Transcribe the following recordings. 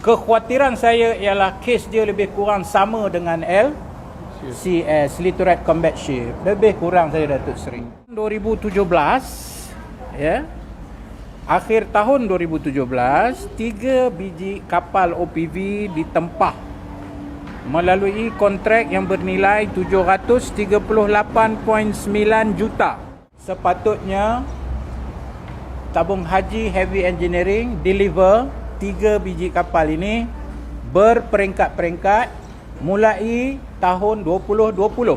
Kekhawatiran saya ialah kes dia lebih kurang sama dengan LCS, Literate Combat Ship. Lebih kurang saya, Datuk Seri. 2017, ya. Akhir tahun 2017, 3 biji kapal OPV ditempah melalui kontrak yang bernilai 738.9 juta. Sepatutnya Tabung Haji Heavy Engineering deliver 3 biji kapal ini berperingkat-peringkat mulai tahun 2020.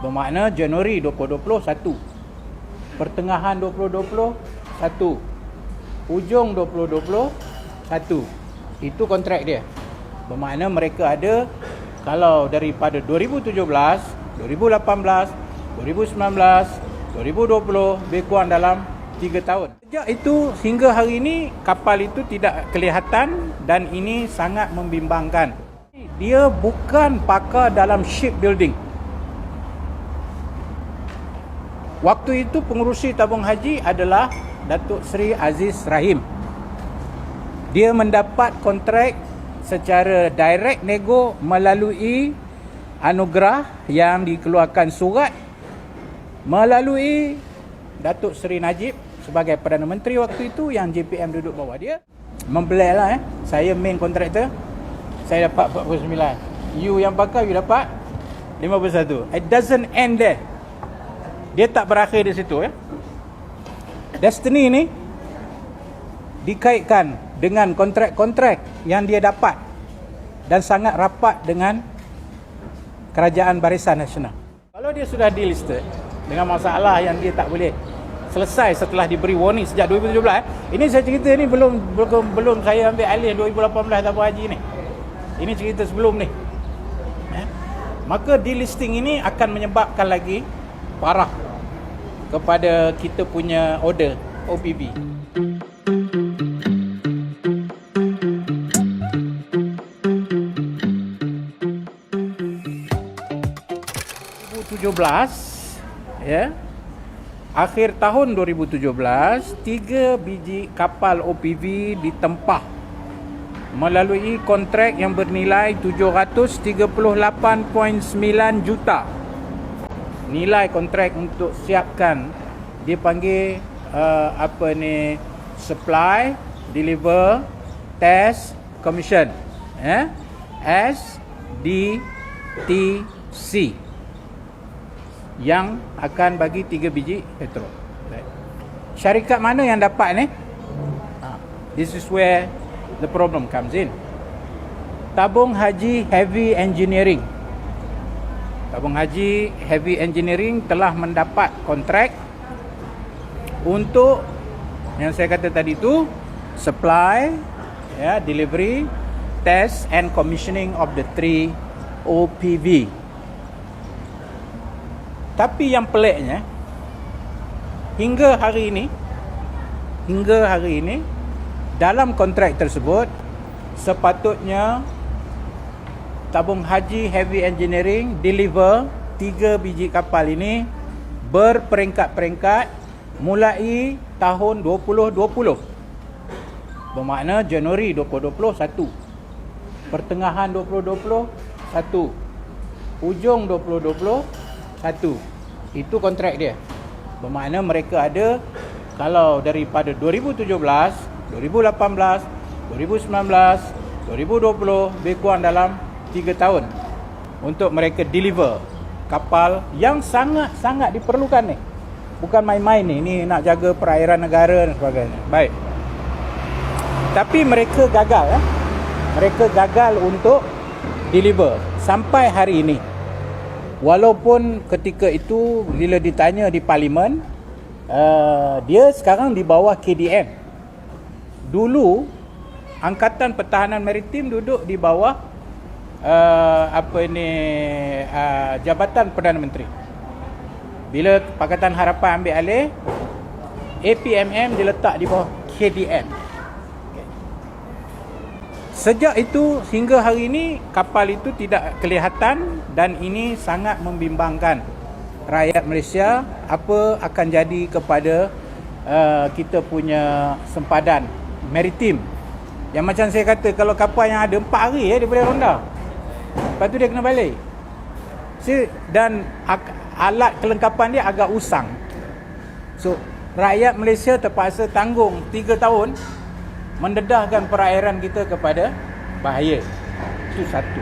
Bermakna Januari 2020 1, pertengahan 2020 1, hujung 2020 1. Itu kontrak dia. Bermakna mereka ada, kalau daripada 2017, 2018, 2019, 2020, lebih kurang dalam 3 tahun. Sejak itu hingga hari ini kapal itu tidak kelihatan dan ini sangat membimbangkan. Dia bukan pakar dalam shipbuilding. Waktu itu pengurusi tabung haji adalah Datuk Seri Aziz Rahim. Dia mendapat kontrak secara direct nego melalui anugerah yang dikeluarkan surat melalui Datuk Seri Najib sebagai Perdana Menteri waktu itu, yang JPM duduk bawah dia. Membelai lah saya main kontraktor, saya dapat 49. You yang pakai, you dapat 51. It doesn't end there. Dia tak berakhir di situ, ya. Destiny ni dikaitkan dengan kontrak-kontrak yang dia dapat dan sangat rapat dengan Kerajaan Barisan Nasional. Kalau dia sudah delisted dengan masalah yang dia tak boleh selesai setelah diberi warning sejak 2017, ini saya cerita ni belum saya ambil alih 2018 tabung haji ni. Ini cerita sebelum ni. Maka delisting ini akan menyebabkan lagi parah kepada kita punya order OPV. 2017, ya. Akhir tahun 2017, 3 biji kapal OPV ditempah melalui kontrak yang bernilai 738.9 juta. Nilai kontrak untuk siapkan, dia panggil supply, deliver, test, commission, SDTC, yang akan bagi 3 biji petrol. Syarikat mana yang dapat ni? This is where the problem comes in. Tabung Haji Heavy Engineering. Tabung Haji Heavy Engineering telah mendapat kontrak untuk yang saya kata tadi tu, supply, delivery, test and commissioning of the 3 OPV. Tapi yang peliknya, hingga hari ini dalam kontrak tersebut sepatutnya Tabung Haji Heavy Engineering deliver 3 biji kapal ini berperingkat-peringkat mulai tahun 2020. Bermakna Januari 2020 1, pertengahan 2020 1, hujung 2020 1. Itu kontrak dia. Bermakna mereka ada, kalau daripada 2017, 2018, 2019, 2020, lebih kurang dalam 3 tahun untuk mereka deliver kapal yang sangat-sangat diperlukan ni. Bukan main-main ni. Ni nak jaga perairan negara dan sebagainya. Baik. Tapi mereka gagal. Mereka gagal untuk deliver sampai hari ini. Walaupun ketika itu bila ditanya di parlimen, dia sekarang di bawah KDM. Dulu Angkatan Pertahanan Maritim duduk di bawah Jabatan Perdana Menteri. Bila Pakatan Harapan ambil alih, APMM diletak di bawah KDM. Sejak itu hingga hari ini kapal itu tidak kelihatan dan ini sangat membimbangkan rakyat Malaysia. Apa akan jadi kepada kita punya sempadan maritim Yang macam saya kata, kalau kapal yang ada 4 hari dia boleh ronda. Lepas tu dia kena balik. Dan alat kelengkapan dia agak usang. So rakyat Malaysia terpaksa tanggung 3 tahun mendedahkan perairan kita kepada bahaya. Itu satu.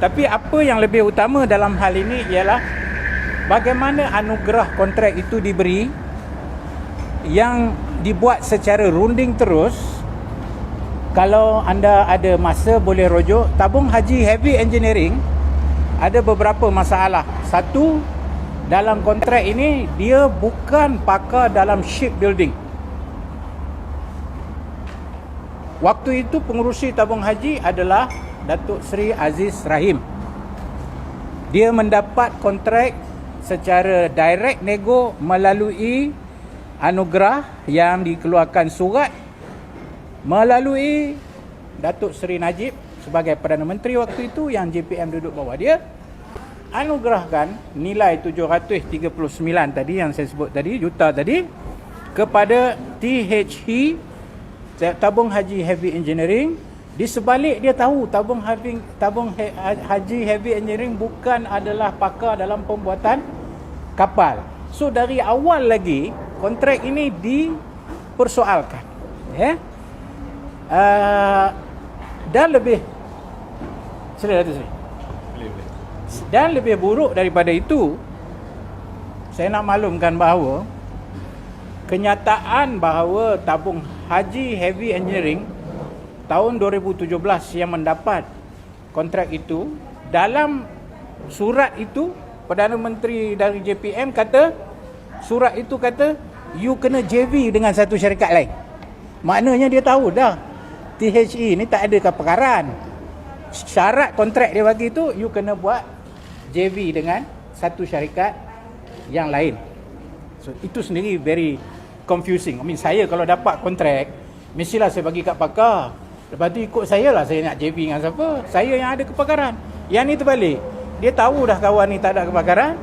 Tapi apa yang lebih utama dalam hal ini ialah bagaimana anugerah kontrak itu diberi, yang dibuat secara runding terus. Kalau anda ada masa boleh rujuk tabung haji heavy engineering. Ada beberapa masalah. Satu, dalam kontrak ini dia bukan pakar dalam shipbuilding. Waktu itu pengurusi tabung haji adalah Datuk Seri Aziz Rahim. Dia mendapat kontrak secara direct nego melalui anugerah yang dikeluarkan surat melalui Datuk Seri Najib sebagai Perdana Menteri waktu itu, yang JPM duduk bawah dia. Anugerahkan nilai 739 tadi yang saya sebut tadi, juta tadi, kepada THE, Tabung Haji Heavy Engineering. Di sebalik dia tahu tabung haji heavy engineering bukan adalah pakar dalam pembuatan kapal. So dari awal lagi kontrak ini dipersoalkan. Dan lebih Dan lebih buruk daripada itu, saya nak maklumkan bahawa kenyataan bahawa tabung haji heavy engineering tahun 2017 yang mendapat kontrak itu, dalam surat itu Perdana Menteri dari JPM kata, surat itu kata you kena JV dengan satu syarikat lain. Maknanya dia tahu dah THE ni tak ada kepakaran. Syarat kontrak dia bagi tu, you kena buat JV dengan satu syarikat yang lain. So itu sendiri very confusing. I mean, saya kalau dapat kontrak, mestilah saya bagi kat pakar. Lepas tu ikut saya lah, saya nak JV dengan siapa. Saya yang ada kepakaran. Yang ni terbalik. Dia tahu dah kawan ni tak ada kepakaran.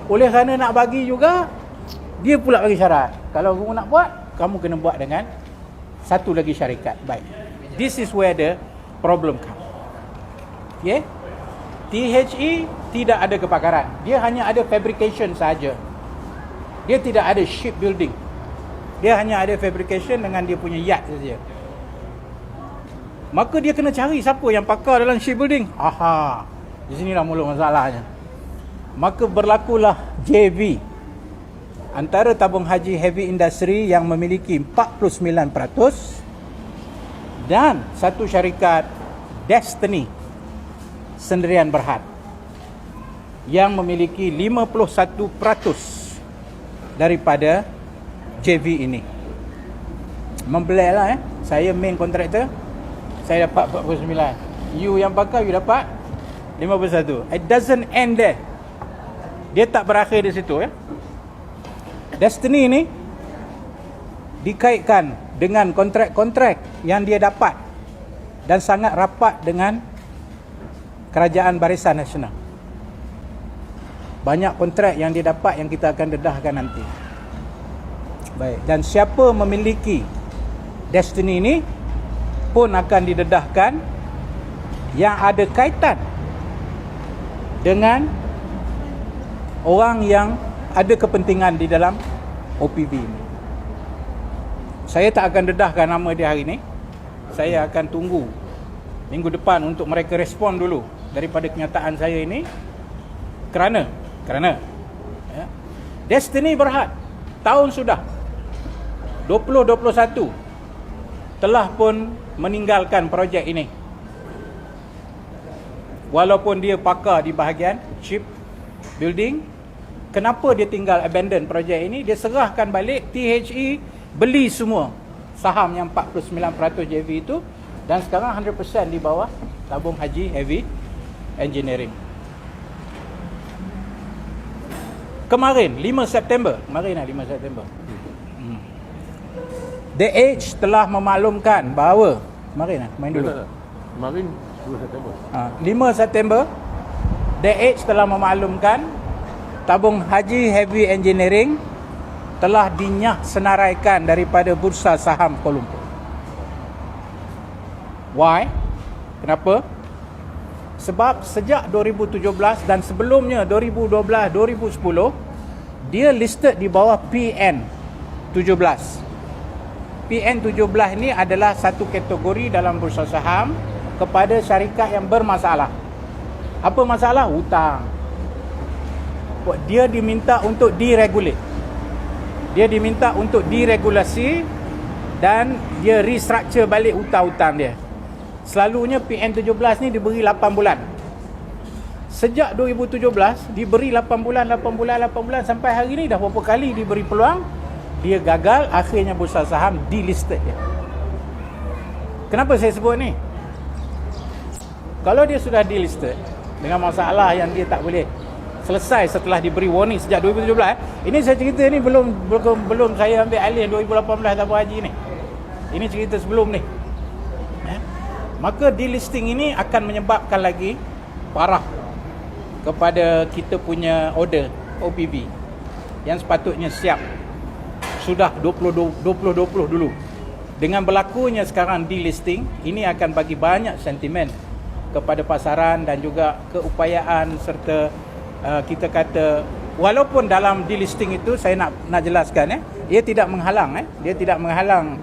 Oleh kerana nak bagi juga, dia pula bagi syarat. Kalau kamu nak buat, kamu kena buat dengan satu lagi syarikat. Baik. This is where the problem comes. Okay? THE tidak ada kepakaran. Dia hanya ada fabrication saja. Dia tidak ada shipbuilding. Dia hanya ada fabrication dengan dia punya yacht saja. Maka dia kena cari siapa yang pakar dalam shipbuilding. Aha. Di sinilah mula masalahnya. Maka berlakulah JV antara tabung haji heavy industry yang memiliki 49% dan satu syarikat Destiny Sendirian Berhad yang memiliki 51% daripada JV ini. Membelailah saya main kontraktor, saya dapat 49. You yang pakar, you dapat 51. It doesn't end there. Dia tak berakhir di situ ya. Destiny ini dikaitkan dengan kontrak-kontrak yang dia dapat dan sangat rapat dengan Kerajaan Barisan Nasional. Banyak kontrak yang dia dapat yang kita akan dedahkan nanti. Baik, dan siapa memiliki Destiny ini pun akan didedahkan yang ada kaitan dengan orang yang ada kepentingan di dalam OPV ini. Saya tak akan dedahkan nama dia hari ini. Saya akan tunggu minggu depan untuk mereka respon dulu daripada kenyataan saya ini. Kerana ya, Destiny Berhad tahun sudah 2021 telah pun meninggalkan projek ini. Walaupun dia pakar di bahagian ship building, kenapa dia tinggal abandon projek ini? Dia serahkan balik, THE beli semua saham yang 49% JV itu, dan sekarang 100% di bawah Tabung Haji Heavy Engineering. Kemarin 5 September The Age telah memaklumkan bahawa kemarin 2 September 5 September The Age telah memaklumkan Tabung Haji Heavy Engineering telah dinyah senaraikan daripada Bursa Saham Kuala Lumpur. Why? Kenapa? Sebab sejak 2017 dan sebelumnya 2012, 2010 dia listed di bawah PN17. PN17 ni adalah satu kategori dalam bursa saham kepada syarikat yang bermasalah. Apa masalah? Hutang. Dia diminta untuk deregulate. Dia diminta untuk diregulasi dan dia restructure balik hutang-hutang dia. Selalunya PN17 ni diberi 8 bulan. Sejak 2017 diberi 8 bulan sampai hari ni dah berapa kali diberi peluang, dia gagal, akhirnya bursa saham delisted dia. Kenapa saya sebut ni? Kalau dia sudah delisted dengan masalah yang dia tak boleh selesai setelah diberi warning sejak 2017, ini saya cerita ni belum saya ambil alih 2018 tabung haji ni. Ini cerita sebelum ni. Maka delisting ini akan menyebabkan lagi parah kepada kita punya order OPV yang sepatutnya siap sudah 2020 dulu. Dengan berlakunya sekarang delisting, ini akan bagi banyak sentimen kepada pasaran dan juga keupayaan serta kita kata, walaupun dalam delisting itu saya nak jelaskan, dia tidak menghalang dia tidak menghalang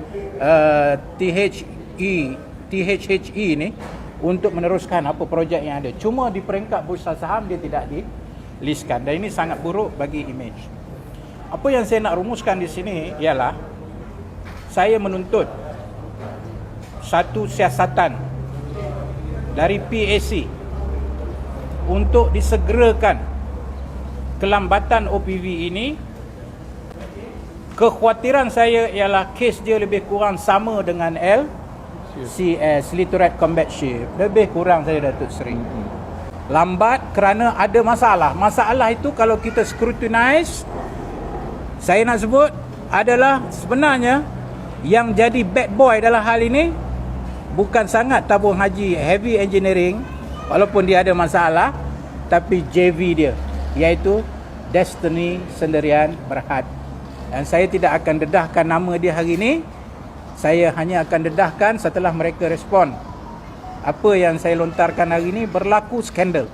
THHE ni untuk meneruskan apa projek yang ada. Cuma di peringkat bursa saham dia tidak dilistkan, dan ini sangat buruk bagi image. Apa yang saya nak rumuskan di sini ialah saya menuntut satu siasatan dari PAC untuk disegerakan kelambatan OPV ini. Kekhawatiran saya ialah kes dia lebih kurang sama dengan LCS, Literate Combat Ship. Lebih kurang saya Datuk Seri. Lambat kerana ada masalah. Masalah itu kalau kita scrutinize, saya nak sebut adalah sebenarnya yang jadi bad boy dalam hal ini bukan sangat tabung haji heavy engineering, walaupun dia ada masalah, tapi JV dia, iaitu Destiny Sendirian Berhad. Dan saya tidak akan dedahkan nama dia hari ini. Saya hanya akan dedahkan setelah mereka respon. Apa yang saya lontarkan hari ini berlaku skandal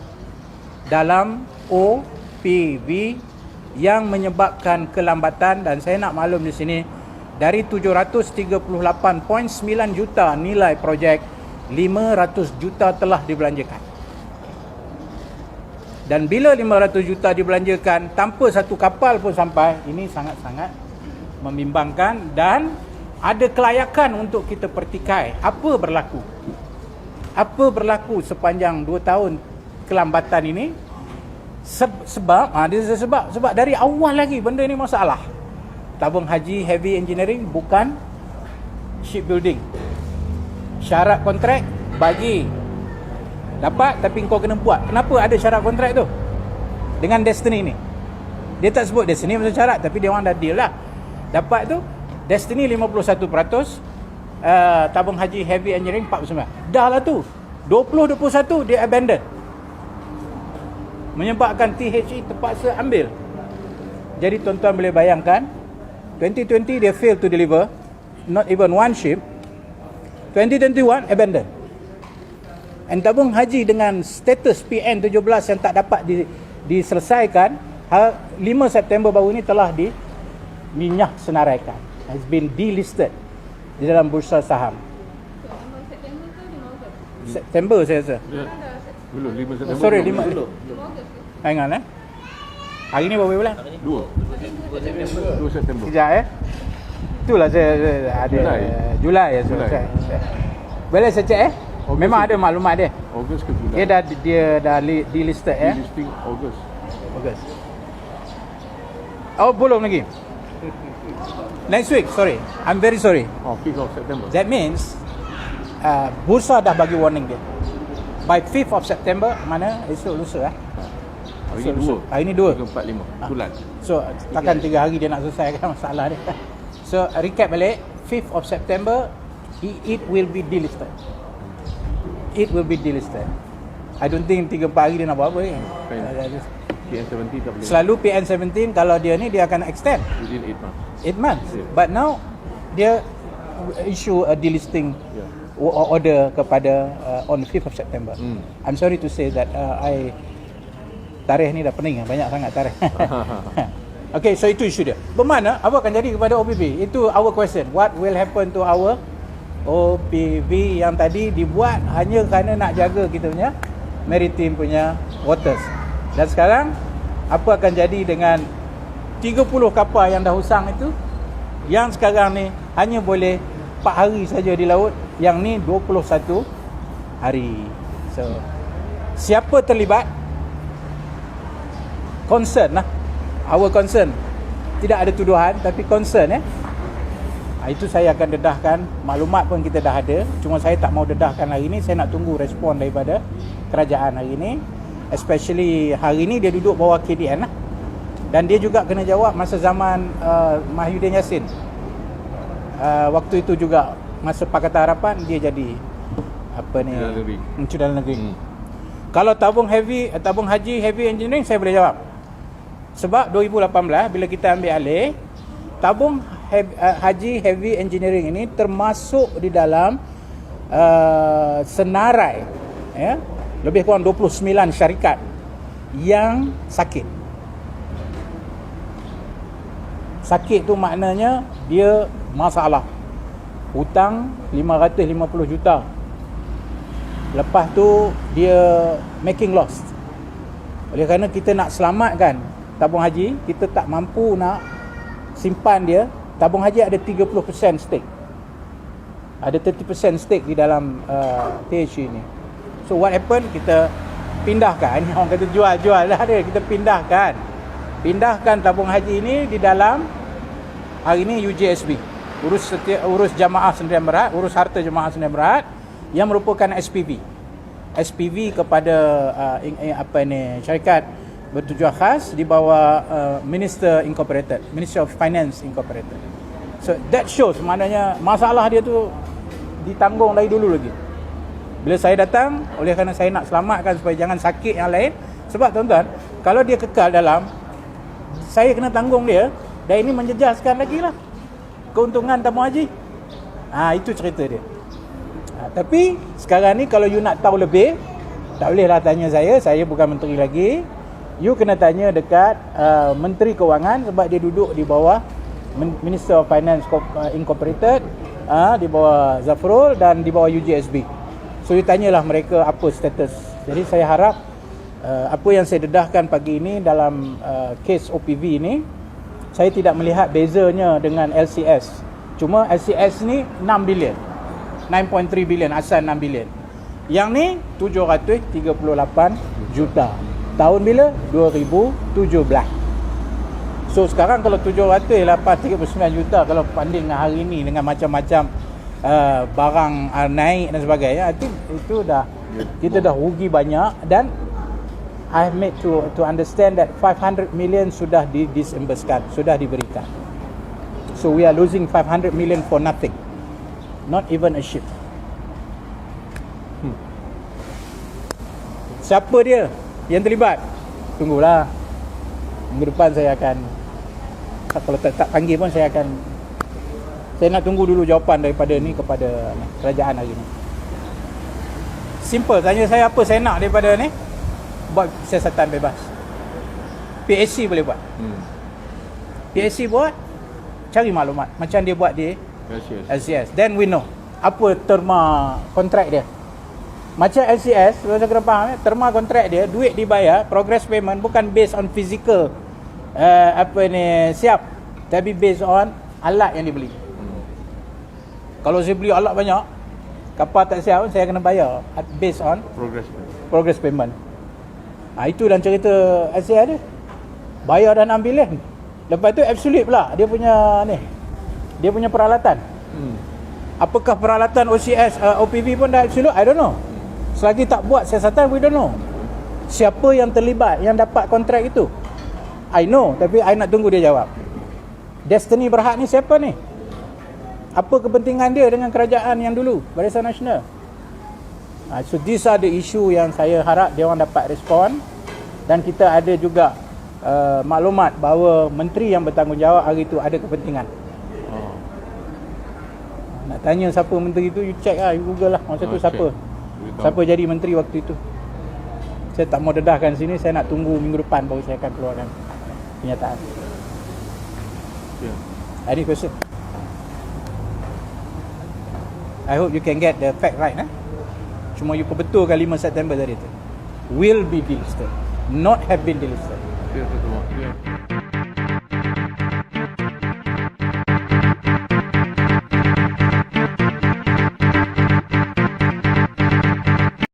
dalam OPV yang menyebabkan kelambatan, dan saya nak maklum di sini dari 738.9 juta nilai projek, 500 juta telah dibelanjakan. Dan bila 500 juta dibelanjakan tanpa satu kapal pun sampai, ini sangat-sangat membimbangkan dan ada kelayakan untuk kita pertikai apa berlaku. Apa berlaku sepanjang 2 tahun kelambatan ini? Sebab dari awal lagi benda ni masalah. Tabung haji heavy engineering bukan shipbuilding. Syarat kontrak bagi dapat, tapi kau kena buat. Kenapa ada syarat kontrak tu dengan Destiny ni? Dia tak sebut Destiny macam syarat, tapi dia orang dah deal lah. Dapat tu Destiny 51%, tabung haji heavy engineering 49%. Dah lah tu 2021 dia abandon, menyebabkan THE terpaksa ambil. Jadi tuan-tuan boleh bayangkan 2020 dia fail to deliver not even one ship. 2021 abandon. And tabung haji dengan status PN17 yang tak dapat diselesaikan, 5 September baru ini telah diminyah senaraikan, has been delisted di dalam bursa saham. September saya rasa. Belum 5 September. Sorry, 5 hang on Hari ni berapa bulan? 2 September. Sekejap itulah saya ada Julai ya. Boleh saya cek August. Memang ada maklumat dia. Ogos ke Julai? Dia dah delisted Delisting Ogos. Oh, belum lagi. Next week, sorry. I'm very sorry. 5th of September. That means bursa dah bagi warning dia. By 5th of September, mana esok lusa Hari ni 2. Hari ni 2. 3, 4, 5 bulan. So takkan 3 hari dia nak selesaikan masalah dia. So recap balik, 5th of September it will be delisted. It will be delisted. I don't think 3-4 hari dia nak buat apa PN17 tak boleh. Selalu PN17 kalau dia ni dia akan extend Within 8 months. 8 months. Yeah. But now dia issue a delisting order kepada on 5th of September. I'm sorry to say that tarikh ni dah pening, banyak sangat tarikh. Okay, so itu isu dia. Bermakna apa akan jadi kepada OPV? Itu our question. What will happen to our OPV yang tadi dibuat hanya kerana nak jaga kita punya maritime punya waters. Dan sekarang apa akan jadi dengan 30 kapal yang dah usang itu, yang sekarang ni hanya boleh 4 hari saja di laut, yang ni 21 hari. So siapa terlibat? Concern lah. Our concern. Tidak ada tuduhan, tapi concern itu saya akan dedahkan. Maklumat pun kita dah ada, cuma saya tak mau dedahkan hari ni. Saya nak tunggu respon daripada kerajaan hari ni. Especially hari ni dia duduk bawah KDN lah. Dan dia juga kena jawab masa zaman Mahyudin Yassin. Waktu itu juga masa Pakatan Harapan dia jadi Menteri Dalam Negeri. Kalau tabung haji heavy engineering saya boleh jawab. Sebab 2018 bila kita ambil alih, tabung haji heavy engineering ini termasuk di dalam senarai lebih kurang 29 syarikat yang sakit. Sakit tu maknanya dia masalah. Hutang 550 juta. Lepas tu dia making loss. Oleh kerana kita nak selamatkan tabung haji, kita tak mampu nak simpan dia. Tabung haji ada 30% stake. Ada 30% stake di dalam THC ni. So what happen? Kita pindahkan. Orang kata jual lah dia. Kita pindahkan tabung haji ini di dalam hari ni UJSB. Urus Jamaah Sdn Bhd, urus harta Jamaah Sdn Bhd yang merupakan SPV. SPV kepada syarikat bertujuan khas di bawah Minister of Finance Incorporated. So that shows maknanya masalah dia tu ditanggung dari dulu lagi. Bila saya datang, oleh kerana saya nak selamatkan supaya jangan sakit yang lain. Sebab tuan-tuan, kalau dia kekal dalam, saya kena tanggung dia, dan ini menjejaskan lagi lah keuntungan tabung haji. Itu cerita dia. Tapi sekarang ni kalau you nak tahu lebih, tak bolehlah tanya saya bukan menteri lagi. You kena tanya dekat Menteri Kewangan, sebab dia duduk di bawah Minister of Finance Incorporated, di bawah Zafrul dan di bawah UJSB. So you tanyalah mereka apa status. Jadi saya harap apa yang saya dedahkan pagi ini dalam kes OPV ini, saya tidak melihat bezanya dengan LCS. Cuma LCS ni 6 bilion, 9.3 bilion, asal 6 bilion. Yang ni 738 juta. Tahun bila? 2017. So sekarang kalau 739 juta, kalau banding dengan hari ni dengan macam-macam barang naik dan sebagainya, itu dah kita dah rugi banyak. Dan I have made to understand that 500 million sudah disembeskan, sudah diberikan. So we are losing 500 million for nothing. Not even a ship. Siapa dia yang terlibat? Tunggulah. Minggu depan saya akan, kalau tak panggil pun saya nak tunggu dulu jawapan daripada ni kepada kerajaan hari ni. Simple, tanya saya apa saya nak daripada ni, buat siasatan bebas. PSC boleh buat. PSC buat, cari maklumat macam dia buat di LCS. Then we know apa terma kontrak dia. Macam LCS, kalau saya kena faham, terma kontrak dia, duit dibayar, progress payment bukan based on physical siap, tapi based on alat yang dibeli. Kalau saya beli alat banyak, kapal tak siap, saya kena bayar based on progress payment. Itu dalam cerita LCS dia. Bayar dan ambil kan. Lepas tu absolute pula dia punya peralatan. Apakah peralatan OCS OPV pun dah absolute? I don't know. Selagi tak buat siasatan, we don't know siapa yang terlibat, yang dapat kontrak itu. I know, tapi I nak tunggu dia jawab. Destiny Berhad ni siapa ni? Apa kepentingan dia dengan kerajaan yang dulu, Barisan Nasional? So these are the issue yang saya harap dia orang dapat respon. Dan kita ada juga maklumat bahawa menteri yang bertanggungjawab hari itu ada kepentingan. Nak tanya siapa menteri tu, you check lah, you google lah. Masa tu check. siapa? You tahu. Siapa jadi menteri waktu itu? Saya tak mau dedahkan sini, saya nak tunggu minggu depan baru saya akan keluarkan kenyataan. Yeah. Any question? I hope you can get the fact right. Cuma you perbetulkan 5 September tadi tu. Will be delisted, not have been delisted. Yeah, betul. Yeah.